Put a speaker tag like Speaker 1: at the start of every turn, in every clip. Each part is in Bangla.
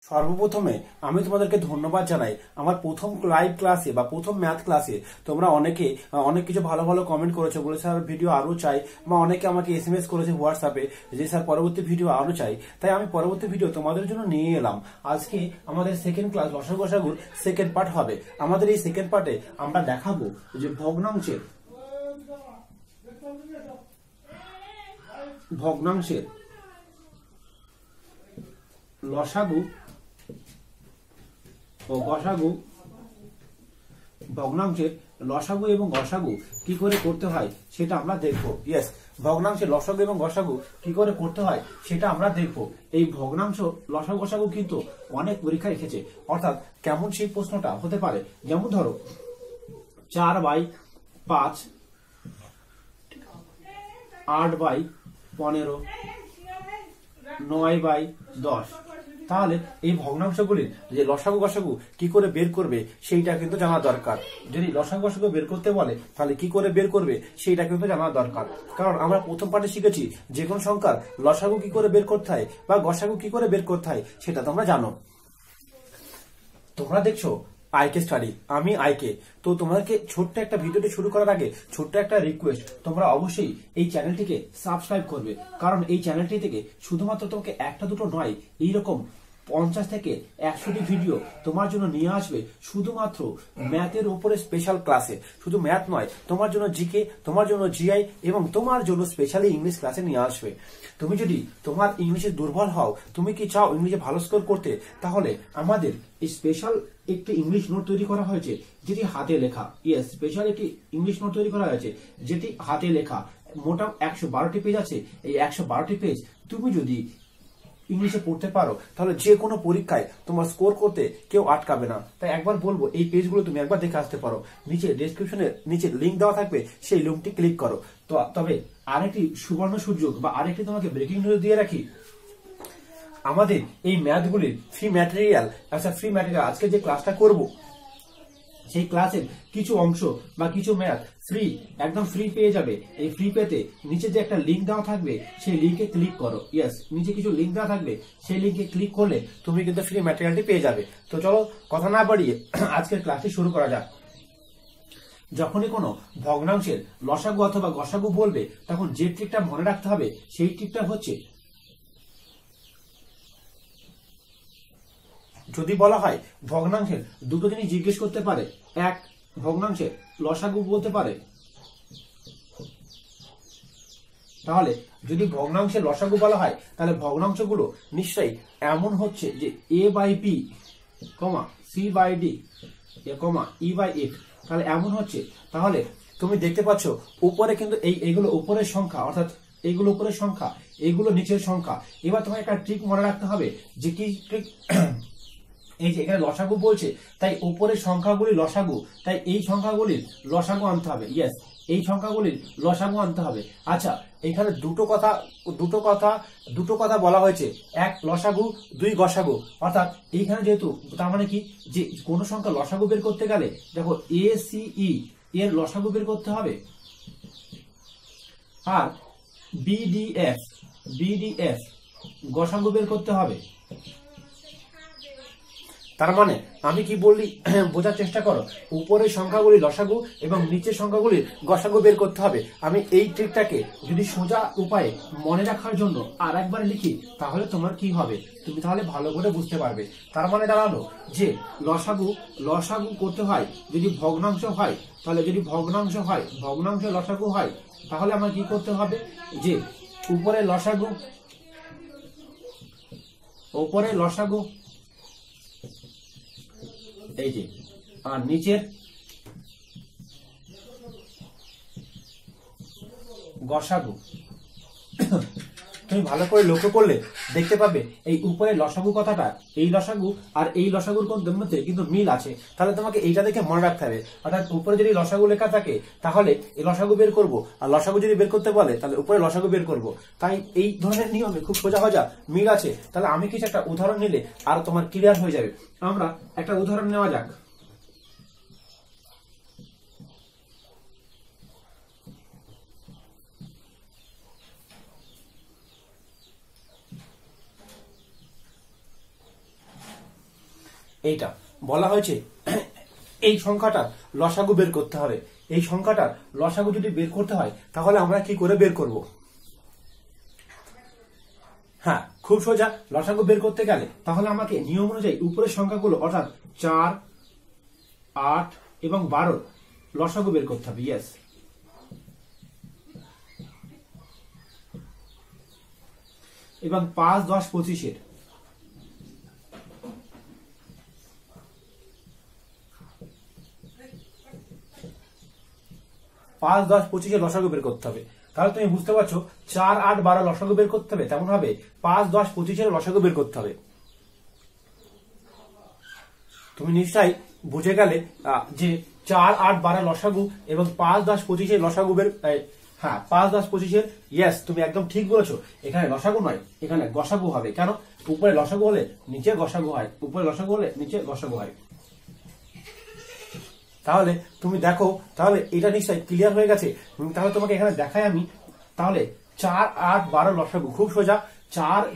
Speaker 1: সর্বপ্রথমে আমি তোমাদেরকে ধন্যবাদ জানাই। আমার প্রথম লাইভ ক্লাসে বা প্রথম ম্যাথ ক্লাসে তোমরা অনেকে অনেক কিছু ভালো ভালো কমেন্ট করেছো, বলে স্যার ভিডিও আরো চাই, বা অনেকে আমাকে এসএমএস করেছে হোয়াটসঅ্যাপে যে স্যার পরবর্তী ভিডিও আরো চাই। তাই আমি পরবর্তী ভিডিও তোমাদের জন্য নিয়ে এলাম। আজকে আমাদের সেকেন্ড ক্লাস লসাগু গসাগুর সেকেন্ড পার্ট হবে। আমাদের এই সেকেন্ড পার্টে আমরা দেখাবো যে ভগ্নাংশের লসাগু ও গসাগু, ভগ্নাংশের লসাগু এবং গসাগু কি করে করতে হয় সেটা আমরা দেখবো। ইয়েস, ভগ্নাংশের লসাগু এবং গসাগু কি করে করতে হয় সেটা আমরা দেখবো। এই ভগ্নাংশ লসাগু গসাগু কিন্তু অনেক পরীক্ষা এসেছে, অর্থাৎ কেমন সেই প্রশ্নটা হতে পারে। যেমন ধরো 4/5, 8/15, 9/10। তাহলে এই ভগ্নাংশগুলির যে লসাগু গসাগু কি করে বের করবে সেইটা কিন্তু জানা দরকার। যদি লসাগু গসাগু বের করতে বলে তাহলে কি করে বের করবে সেইটা কিন্তু জানা দরকার। কারণ আমরা প্রথম পাঠে শিখেছি যে কোনো সংখ্যার লসাগু কি করে বের করতে হয় বা গসাগু কি করে বের করতে হয় সেটা তোমরা জানো। তোমরা দেখছো আইকে স্টাডি, আমি আইকে। তো তোমাদেরকে ছোট্ট একটা ভিডিওটি শুরু করার আগে ছোট্ট একটা রিকোয়েস্ট, তোমরা অবশ্যই এই চ্যানেলটিকে সাবস্ক্রাইব করবে। কারণ এই চ্যানেলটি থেকে শুধুমাত্র তোমাকে একটা দুটো নয়, এইরকম 50 থেকে 100টি ভিডিও তোমার জন্য নিয়ে আসবে শুধুমাত্র ম্যাথের উপরে স্পেশাল ক্লাসে। শুধু ম্যাথ নয়, তোমার জন্য জিকে, তোমার জন্য জিআই এবং তোমার জন্য স্পেশালি ইংলিশ ক্লাসে নিয়ে আসবে। তুমি যদি তোমার ইংলিশে দুর্বল হও, তুমি কি চাও ইংলিশে ভালো স্কোর করতে, তাহলে আমাদের এই স্পেশাল একটি ইংলিশ নোট তৈরি করা হয়েছে যেটি হাতে লেখা। ইয়েস, স্পেশাল একটি ইংলিশ নোট তৈরি করা হয়েছে যেটি হাতে লেখা। মোটা 112টি পেজ আছে। এই 112টি পেজ তুমি যদি ইংলিশে পড়তে পারো তাহলে যে কোনো পরীক্ষায় তোমার স্কোর করতে কেউ আটকাবে না। তাই একবার বলবো এই পেজগুলো তুমি একবার দেখে আসতে পারো। নিচে ডেসক্রিপশনের নিচে লিঙ্ক দেওয়া থাকবে, সেই লিঙ্কটি ক্লিক করো। তো তবে আরেকটি সুবর্ণ সুযোগ বা আরেকটি তোমাকে ব্রেকিং নিউজ দিয়ে রাখি, আমাদের এই ম্যাথগুলির ফ্রি ম্যাটেরিয়াল, আজকে যে ক্লাসটা করব সেই ক্লাসের কিছু অংশ বা কিছু ম্যাথ ফ্রি, একদম ফ্রি পেয়ে যাবে। এই ফ্রি পেতে নিচে যে একটা লিঙ্ক দেওয়া থাকবে সেই লিঙ্কে ক্লিক করো। ইয়েস, নিচে কিছু লিঙ্ক দেওয়া থাকবে, সেই লিঙ্কে ক্লিক করলে তুমি কিন্তু ফ্রি ম্যাটেরিয়ালটি পেয়ে যাবে। তো চলো কথা না বাড়িয়ে আজকের ক্লাসটি শুরু করা যাক। যখনই কোনো ভগ্নাংশের লসাগু অথবা গসাগু বলবে তখন যে ট্রিকটা মনে রাখতে হবে সেই ট্রিকটা হচ্ছে, যদি বলা হয় ভগ্নাংশের দুটো জিনিস জিজ্ঞেস করতে পারে, এক ভগ্নাংশের লসাগু বলতে পারে, তাহলে যদি ভগ্নাংশের লসাগু বলা হয় তাহলে ভগ্নাংশগুলো নিশ্চয়ই এমন হচ্ছে যে a/b, c/d, e/f, তাহলে এমন হচ্ছে। তাহলে তুমি দেখতে পাচ্ছ উপরে কিন্তু এইগুলো উপরের সংখ্যা, অর্থাৎ এইগুলো উপরের সংখ্যা, এইগুলো নিচের সংখ্যা। এবার তোমাকে একটা ট্রিক মনে রাখতে হবে। যে কি ট্রিক? এই যে এখানে লসাগু বলছে, তাই উপরের সংখ্যাগুলি লসাগু, তাই এই সংখ্যাগুলির লসাগু আনতে হবে। ইয়েস, এই সংখ্যাগুলির লসাগু আনতে হবে। আচ্ছা, এখানে দুটো কথা বলা হয়েছে, এক লসাগু, দুই গসাগু। অর্থাৎ এইখানে যেহেতু, তার মানে কি, যে কোন সংখ্যা লসাগু বের করতে গেলে দেখো ACE এর লসাগু বের করতে হবে, আর BDF গসাগু বের করতে হবে। তার মানে আমি কি বললি বোঝার চেষ্টা করো। উপরের সংখ্যাগুলি লসাগু এবং নিচের সংখ্যাগুলি গসাগু বের করতে হবে। আমি এই ট্রিকটাকে যদি সোজা উপায়ে মনে রাখার জন্য আর একবার লিখি তাহলে তোমার কি হবে তুমি তাহলে ভালো করে বুঝতে পারবে। তার মানে দাঁড়ালো যে লসাগু করতে হয় যদি ভগ্নাংশ হয়, তাহলে যদি ভগ্নাংশ লসাগু হয় তাহলে আমার কি করতে হবে, যে উপরে লসাগু এই যে, আর নিচের গসাগু। তুমি ভালো করে লক্ষ্য করলে দেখতে পাবে এই উপরে লসাগু কথাটা, এই লসাগু আর এই লসাগুর মধ্যে কিন্তু মিল আছে। তাহলে তোমাকে এইটা দেখে মনে রাখতে হবে। অর্থাৎ উপরে যদি লসাগু লেখা থাকে তাহলে এই লসাগু বের করব, আর লসাগু যদি বের করতে বলে তাহলে উপরে লসাগু বের করব। তাই এই ধরনের নিয়মে খুব সোজা মিল আছে। তাহলে আমি কিছু একটা উদাহরণ নিলে আর তোমার ক্লিয়ার হয়ে যাবে। আমরা একটা উদাহরণ নেওয়া যাক। এইটা বলা হয়েছে এই সংখ্যাটার লসাগু বের করতে হবে। এই সংখ্যাটার লসাগু যদি বের করতে হয় তাহলে আমরা কি করে বের করব? হ্যাঁ, খুব সোজা। লসাগু বের করতে গেলে তাহলে আমাকে নিয়ম অনুযায়ী উপরের সংখ্যাগুলো অর্থাৎ 4, 8 এবং 12 লসাগু বের করতে হবে। ইয়েস, এবং 5, 10, 25 5, 10, 25 লসাগু বের করতে হবে। তাহলে তুমি বুঝতে পারছো 4, 8, 12 লসাগু বের করতে হবে, তেমন ভাবে 5, 10, 25 লসাগু বের করতে হবে। তুমি নিশ্চয়ই বুঝে গেলে যে 4, 8, 12 লসাগু এবং 5, 10, 25 লসাগু বের, হ্যাঁ 5, 10, 25 ইয়েস, তুমি একদম ঠিক বলেছো। এখানে লসাগু নয়, এখানে গসাগু হবে। কেন? উপরে লসাগু হলে নিচে গসাগু হয়, উপরে লসাগু হলে নিচে গসাগু হয়। তাহলে তুমি দেখো, তাহলে এটা নিশ্চয়ই ক্লিয়ার হয়ে গেছে। তাহলে তোমাকে এখানে দেখাই আমি। তাহলে 4, 8, 12 লসাগু খুব সোজা।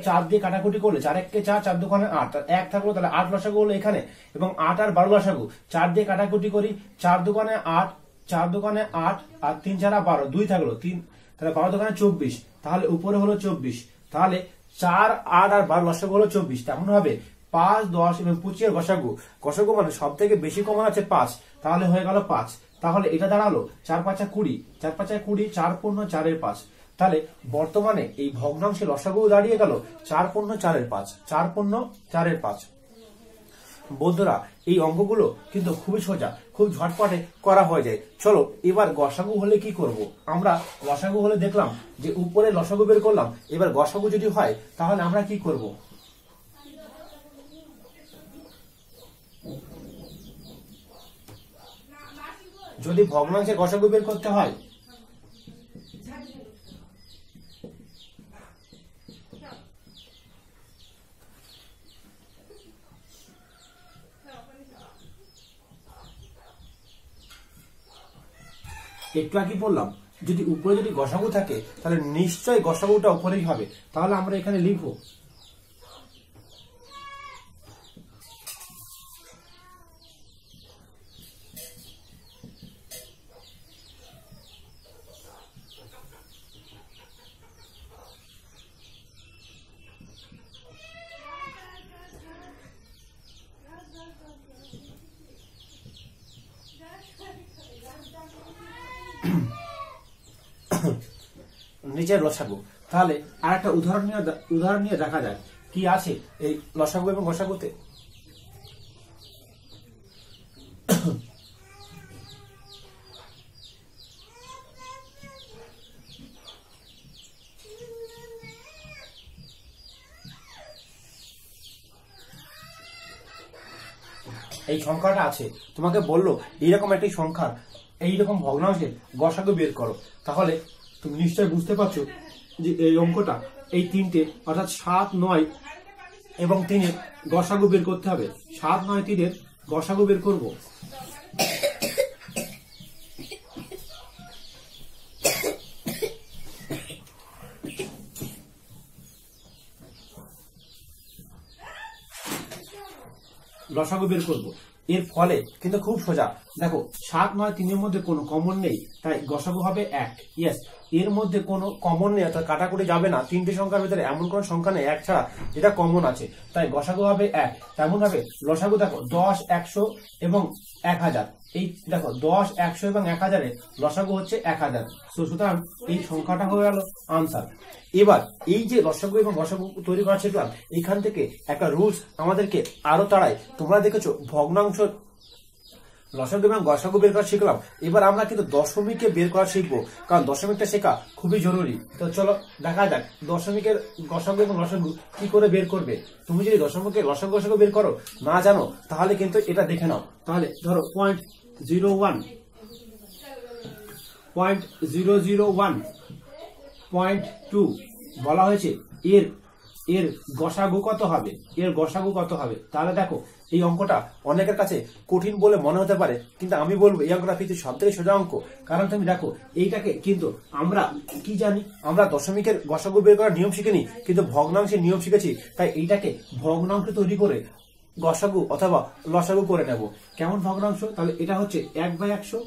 Speaker 1: 4 দিয়ে কাটাকুটি করলে 4 1 4, 4 2 8, 1 থাকলো, তাহলে 8 লসাগু হলো এখানে, এবং 8 আর 12 লসাগু। 4 দিয়ে কাটাকুটি করি, 4 2 8, 4 2 8 আর 3 4 12, 2 থাকলো 3, তাহলে 12 2 24, তাহলে উপরে হলো 24। তাহলে 4, 8 আর 12 লসাগু হলো 24। তেমন হবে 5, 10 এবং 25 গসাগু। গসাগু মানে সব থেকে বেশি কমন আছে 5, তাহলে হয়ে গেল 5। তাহলে এটা দাঁড়ালো 4 5 20, 4 5 20, 4 পূর্ণ 4 এর 5। তাহলে বর্তমানে এই ভগ্নাংশে লসাগু দাঁড়িয়ে গেল 4 পূর্ণ 4 এর 5, 4 পূর্ণ 4 এর 5। বন্ধুরা, এই অঙ্কগুলো কিন্তু খুবই সোজা, খুব ঝটপটে করা হয়ে যায়। চলো এবার গসাগু হলে কি করব? আমরা লসাগু হলে দেখলাম যে উপরে লসাগু বের করলাম, এবার গসাগু যদি হয় তাহলে আমরা কি করব? যদি ভগ্নাংশে গসাগু বের করতে হয় একটু আগে বললাম যদি উপরে যদি গসাগু থাকে তাহলে নিশ্চয়ই গসাগুটা উপরেই হবে। তাহলে আমরা এখানে লিখবো নিচের লসাগু। তাহলে আর একটা উদাহরণ নিয়ে দেখা যায় কি আছে এই লসাগু এবং গসাগুতে। এই সংখ্যাটা আছে, তোমাকে বললো এইরকম একটি সংখ্যার এইরকম ভগ্নাংশের গসাগু বের করো। তাহলে তুমি নিশ্চয়ই বুঝতে পারছো যে এই অঙ্কটা এই তিনটে অর্থাৎ 7, 9 এবং 3 গসাগু বের করতে হবে। 7, 9, 3 গসাগু বের করব। লসাগু বের করব। এর ফলে কিন্তু খুব সোজা। দেখো 7, 9, 3 মধ্যে কোনো কমন নেই, তাই গসাগু হবে 1। ইয়েস, এর মধ্যে কোনো কমন নেই, অর্থাৎ কাটাকুটি যাবে না। তিনটে সংখ্যার ভিতরে এমন কোন সংখ্যা নেই 1 ছাড়া যেটা কমন আছে, তাই গসাগু হবে 1। তেমন ভাবে লসাগু দেখো 10, 100 এবং 1000। এই দেখো 10, 100 এবং 1000 এর লসাগু হচ্ছে 1000। সুতরাং এই সংখ্যাটা হয়ে গেল আনসার। এবার এই যে লসাগু এবং গসাগু তৈরি করা শিখলাম, এখান থেকে একটা রুলস আমাদেরকে আরো তাড়ায়। তোমরা দেখেছো ভগ্নাংশ লসাগু এবং গসাগু বের করা শিখলাম, এবার আমরা কিন্তু দশমিকে বের করা শিখবো, কারণ দশমিকটা শেখা খুবই জরুরি। তো চলো দেখা যাক দশমিকের গসাগু এবং লসাগু কি করে বের করবে। তুমি যদি দশমিকের লসাগু গসাগু বের করো না জানো তাহলে কিন্তু এটা দেখে নাও। তাহলে ধরো 0.01, 0.001, 0.2 বলা হয়েছে। এর গসাগু কত হবে? এর গসাগু কত হবে? তাহলে দেখো এই অঙ্কটা অনেকের কাছে কঠিন বলে মনে হতে পারে, কিন্তু আমি বলবো এই অঙ্কটা পৃথিবীর সব থেকে সোজা অঙ্ক। কারণ তুমি দেখো এইটাকে কিন্তু আমরা কি জানি, আমরা দশমিকের গসাগু বের করার নিয়ম শিখিনি, কিন্তু ভগ্নাংশের নিয়ম শিখেছি। তাই এইটাকে ভগ্নাংশ তৈরি করে গসাগু অথবা লসাগু করে নেব। কেমন ভগ্নাংশ? তাহলে এটা হচ্ছে 1/100,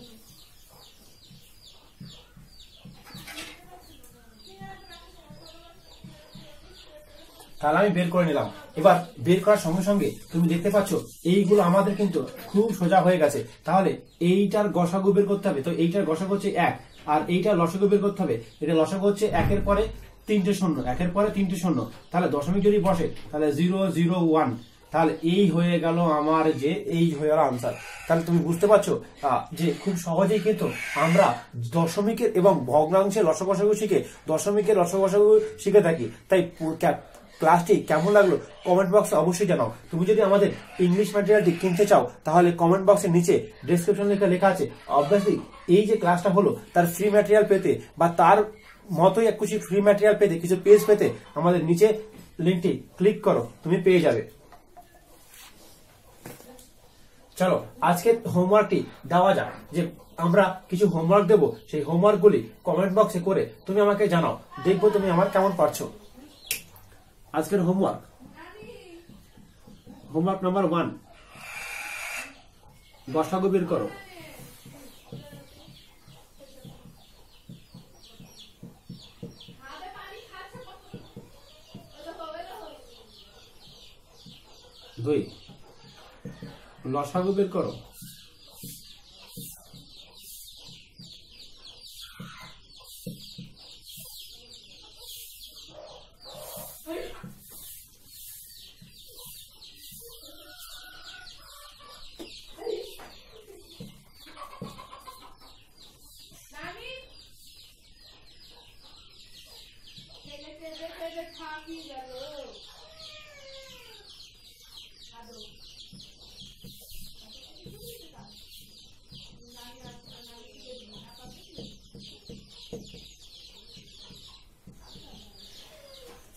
Speaker 1: তাহলে আমি বের করে নিলাম। এবার বের করার সঙ্গে সঙ্গে তুমি দেখতে পাচ্ছ এইগুলো আমাদের কিন্তু খুব সোজা হয়ে গেছে। তাহলে এইটার গসাগু বের করতে হবে, তো এইটার গসাগু হচ্ছে 1, আর এইটার লসাগু বের করতে হবে। এটা লসাগু হচ্ছে 1-এর পরে 3টে শূন্য, 1-এর পরে 3টে শূন্য, তাহলে দশমিক যদি বসে তাহলে 0 0 1, তাহলে এই হয়ে গেল আমার যে এই হয়ে গেল আনসার। তাহলে তুমি বুঝতে পারছো যে খুব সহজেই কিন্তু আমরা দশমিকের এবং ভগ্নাংশের লসাগু শিখে দশমিকের লসাগু শিখে থাকি। তাই ক্লাসটি কেমন লাগলো কমেন্ট বক্সে অবশ্যই জানাও। তুমি যদি আমাদের ইংলিশ ম্যাটেরিয়ালটি কিনতে চাও তাহলে কমেন্ট বক্সের নিচে ডেসক্রিপশন লেখা আছে। অবভিয়াসলি এই যে ক্লাসটা হলো তার ফ্রি ম্যাটেরিয়াল পেতে বা তার মতোই এক কিছু ফ্রি ম্যাটেরিয়াল পেতে, কিছু পেজ পেতে আমাদের নিচে লিঙ্কটি ক্লিক করো, তুমি পেয়ে যাবে। চলো আজকের হোমওয়ার্কটি দেওয়া যাক, যে আমরা কিছু হোমওয়ার্ক দেবো, সেই হোমওয়ার্কগুলি কমেন্ট বক্সে করে তুমি আমাকে জানাও, দেখবো তুমি আমার কেমন পারছো। আজকের হোমওয়ার্ক নাম্বার 1, গসাগু বের করো। দুই, লসাগু বের করো।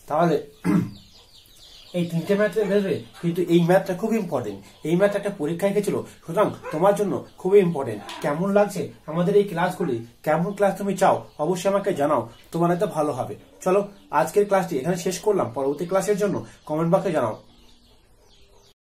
Speaker 1: তাহলে এই 3টে ম্যাথের ভেতরে কিন্তু এই ম্যাথটা খুব ইম্পর্টেন্ট। এই ম্যাথটা একটা পরীক্ষায় গেছিল, সুতরাং তোমার জন্য খুবই ইম্পর্টেন্ট। কেমন লাগছে আমাদের এই ক্লাসগুলি? কেমন ক্লাস তুমি চাও অবশ্যই আমাকে জানাও, তোমার একটা ভালো হবে। চলো আজকের ক্লাসটি এখানে শেষ করলাম। পরবর্তী ক্লাসের জন্য কমেন্ট বক্সে জানাও।